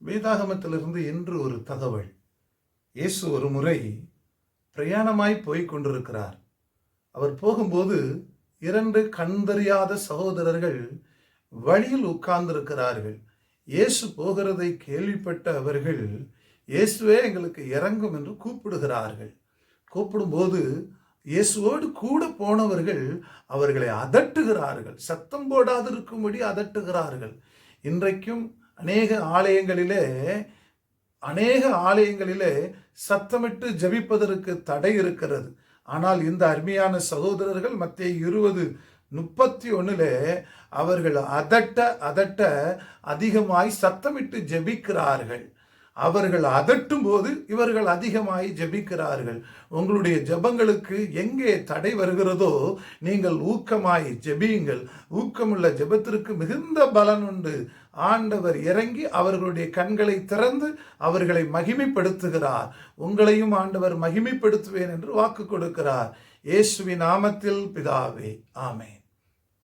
வேதாகமத்திலிருந்து இன்று ஒரு தகவல். இயேசு ஒரு முறை பிரயாணமாய் போய்க் கொண்டிருக்கிறார். அவர் போகும்போது 2 கண்டறியாத சகோதரர்கள் வழியில் உட்கார்ந்திருக்கிறார்கள். இயேசு போகிறதை கேள்விப்பட்ட அவர்கள், இயேசுவே எங்களுக்கு இறங்கும் என்று கூப்பிடுகிறார்கள். கூப்பிடும்போது இயேசுவோடு கூட போனவர்கள் அவர்களை அதட்டுகிறார்கள். சத்தம் போடாதிருக்கும்படி அதட்டுகிறார்கள். இன்றைக்கும் அநேக ஆலயங்களிலே சத்தமிட்டு ஜெபிப்பதற்கு தடை இருக்கிறது. ஆனால் இந்த அருமையான சகோதரர்கள் மத்தேயு 20:31 அவர்கள் அதட்ட அதிகமாய் சத்தமிட்டு ஜெபிக்கிறார்கள். அவர்கள் அதட்டும் போது இவர்கள் அதிகமாய் ஜெபிக்கிறார்கள். உங்களுடைய ஜெபங்களுக்கு எங்கே தடை வருகிறதோ நீங்கள் ஊக்கமாய் ஜெபியுங்கள். ஊக்கமுள்ள ஜெபத்திற்கு மிகுந்த பலன் உண்டு. ஆண்டவர் இறங்கி அவர்களுடைய கண்களை திறந்து அவர்களை மகிமைப்படுத்துகிறார். உங்களையும் ஆண்டவர் மகிமைப்படுத்துவேன் என்று வாக்கு கொடுக்கிறார். இயேசுவின் நாமத்தில் பிதாவே, ஆமென்.